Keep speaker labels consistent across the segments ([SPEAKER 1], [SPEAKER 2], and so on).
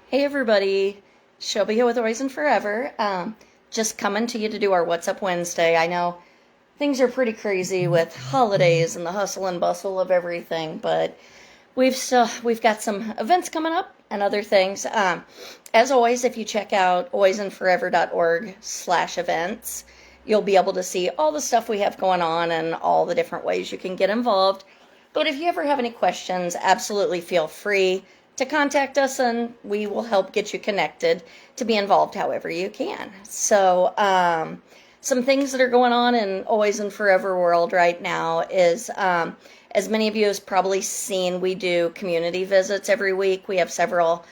[SPEAKER 1] Hey everybody, Shelby here with Always and Forever. Just coming to you to do our What's Up Wednesday. I know things are pretty crazy with holidays and the hustle and bustle of everything, but we've got some events coming up and other things. As always, if you check out alwaysandforever.org/events, you'll be able to see all the stuff we have going on and all the different ways you can get involved. But if you ever have any questions, absolutely feel free to contact us and we will help get you connected to be involved however you can. So, some things that are going on in Always and Forever world right now is, as many of you have probably seen, we do community visits every week. We have several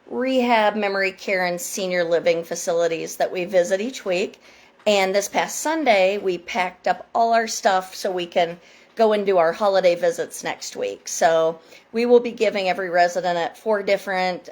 [SPEAKER 1] rehab, memory care, and senior living facilities that we visit each week. And this past Sunday, we packed up all our stuff so we can go and do our holiday visits next week. So we will be giving every resident at 4 different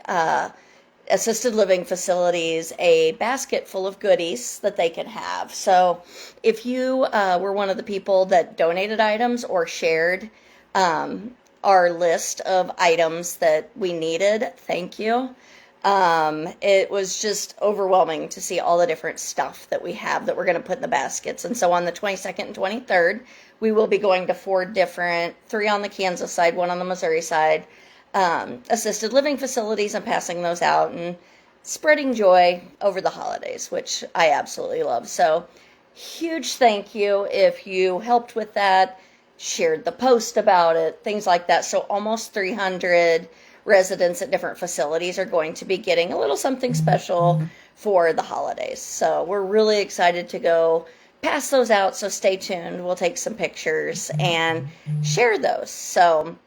[SPEAKER 1] assisted living facilities a basket full of goodies that they can have. So if you were one of the people that donated items or shared our list of items that we needed, thank you. It was just overwhelming to see all the different stuff that we have that we're going to put in the baskets. And so on the 22nd and 23rd, we will be going to 4 different, 3 on the Kansas side, 1 on the Missouri side, assisted living facilities, and passing those out and spreading joy over the holidays, which I absolutely love. So huge thank you if you helped with that, shared the post about it, things like that. So almost 300 residents at different facilities are going to be getting a little something special for the holidays. So we're really excited to go pass those out. So stay tuned. We'll take some pictures and share those. So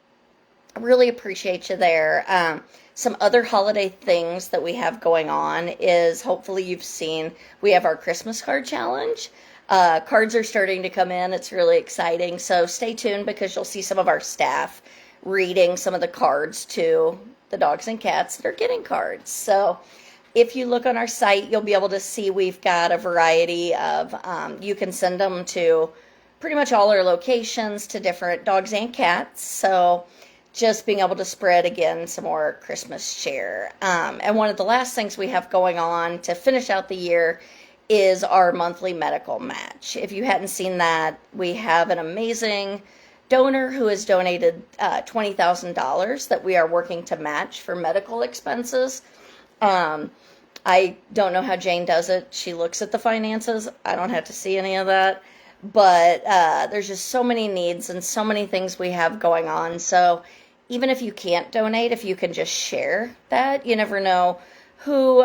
[SPEAKER 1] I really appreciate you there. Some other holiday things that we have going on is, hopefully you've seen, we have our Christmas card challenge. Cards are starting to come in. It's really exciting. So stay tuned because you'll see some of our staff reading some of the cards to the dogs and cats that are getting cards. So if you look on our site, you'll be able to see we've got a variety of, you can send them to pretty much all our locations to different dogs and cats. So just being able to spread, again, some more Christmas cheer. And one of the last things we have going on to finish out the year is our monthly medical match. If you hadn't seen that, we have an amazing donor who has donated $20,000 that we are working to match for medical expenses. I don't know how Jane does it. She looks at the finances. I don't have to see any of that. But there's just so many needs and so many things we have going on. So even if you can't donate, if you can just share that, you never know who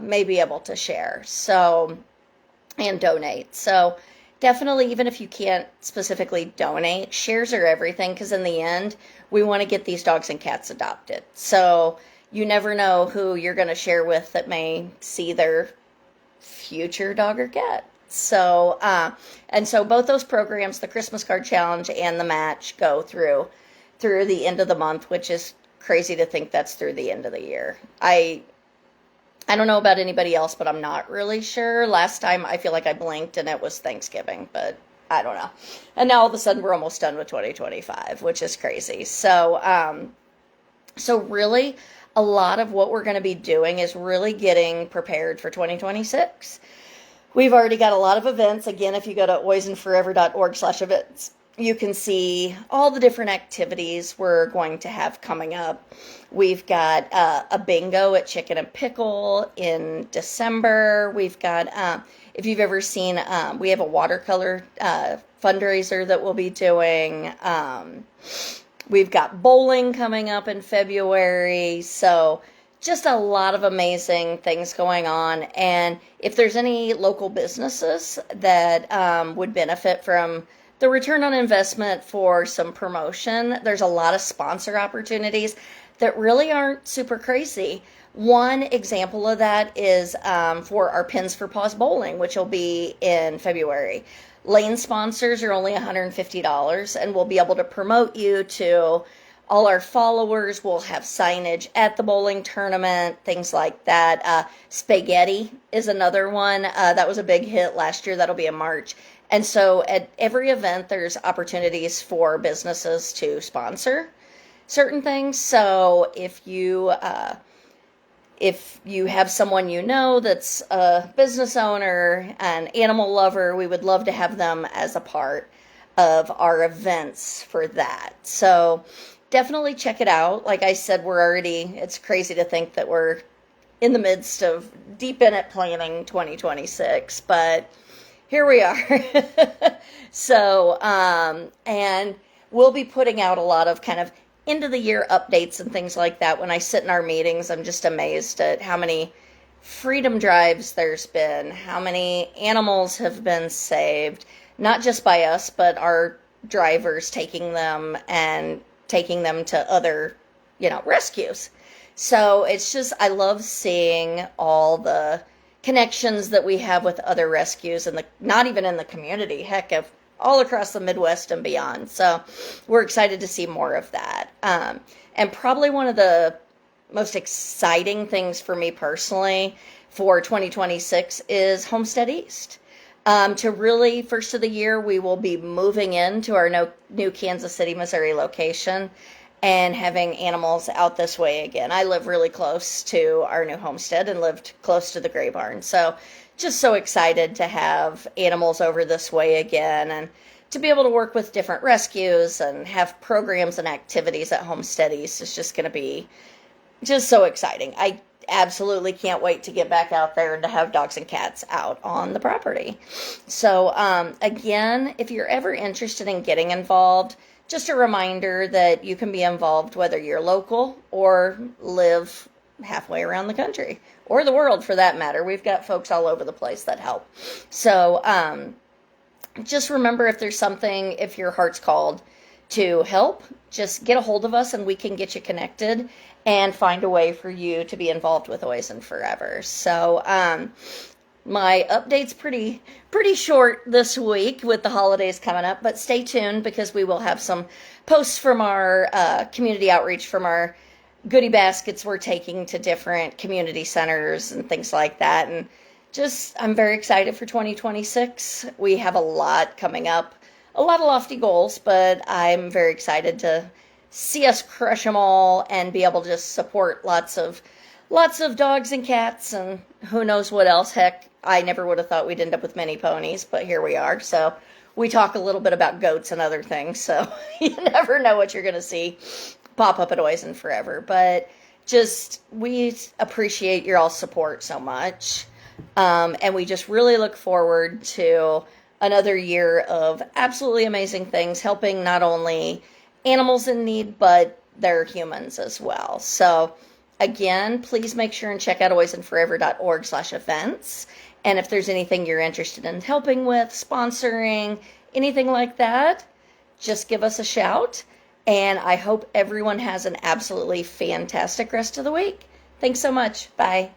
[SPEAKER 1] may be able to share and donate. So definitely, even if you can't specifically donate, shares are everything, because in the end, we want to get these dogs and cats adopted. So you never know who you're going to share with that may see their future dog or cat. So, and so both those programs, the Christmas card challenge and the match, go through the end of the month, which is crazy to think that's through the end of the year. I don't know about anybody else, but I'm not really sure. Last time I feel like I blinked and it was Thanksgiving, but I don't know. And now all of a sudden we're almost done with 2025, which is crazy. So, so really a lot of what we're going to be doing is really getting prepared for 2026. We've already got a lot of events. Again, if you go to alwaysandforever.org/events, you can see all the different activities we're going to have coming up. We've got a bingo at Chicken and Pickle in December. We've got, if you've ever seen, we have a watercolor fundraiser that we'll be doing. We've got bowling coming up in February. So just a lot of amazing things going on. And if there's any local businesses that would benefit from the return on investment for some promotion, there's a lot of sponsor opportunities that really aren't super crazy. One example of that is for our Pins for Paws Bowling, which will be in February. Lane sponsors are only $150, and we'll be able to promote you to all our followers. We'll have signage at the bowling tournament, things like that. Spaghetti is another one. That was a big hit last year. That'll be in March. And so at every event, there's opportunities for businesses to sponsor certain things. So if you if you have someone you know that's a business owner, an animal lover, we would love to have them as a part of our events for that. So definitely check it out. Like I said, it's crazy to think that we're in the midst of deep in it planning 2026, but here we are. So, and we'll be putting out a lot of kind of end of the year updates and things like that. When I sit in our meetings, I'm just amazed at how many freedom drives there's been, how many animals have been saved, not just by us, but our drivers taking them to other, rescues. So it's just, I love seeing all the connections that we have with other rescues and not even in the community, heck, of all across the Midwest and beyond. So we're excited to see more of that. And probably one of the most exciting things for me personally for 2026 is Homestead East. To really, first of the year, we will be moving into our new Kansas City, Missouri location and having animals out this way again. I live really close to our new homestead and lived close to the Gray Barn. So just so excited to have animals over this way again and to be able to work with different rescues and have programs and activities at Homestead East is just going to be just so exciting. I absolutely can't wait to get back out there and to have dogs and cats out on the property. So again, if you're ever interested in getting involved, just a reminder that you can be involved whether you're local or live halfway around the country or the world for that matter. We've got folks all over the place that help. So just remember, if your heart's called to help, just get a hold of us and we can get you connected and find a way for you to be involved with Always and Furever. So my update's pretty short this week with the holidays coming up, but stay tuned because we will have some posts from our community outreach from our goodie baskets we're taking to different community centers and things like that. And I'm very excited for 2026. We have a lot coming up, a lot of lofty goals, but I'm very excited to see us crush them all and be able to just support lots of dogs and cats and who knows what else. Heck, I never would have thought we'd end up with mini ponies, but here we are. So we talk a little bit about goats and other things. So you never know what you're going to see pop up at Always and Furever. But we appreciate your all support so much. And we just really look forward to another year of absolutely amazing things, helping not only animals in need, but their humans as well. So again, please make sure and check out alwaysandforever.org/events. And if there's anything you're interested in helping with, sponsoring, anything like that, just give us a shout. And I hope everyone has an absolutely fantastic rest of the week. Thanks so much. Bye.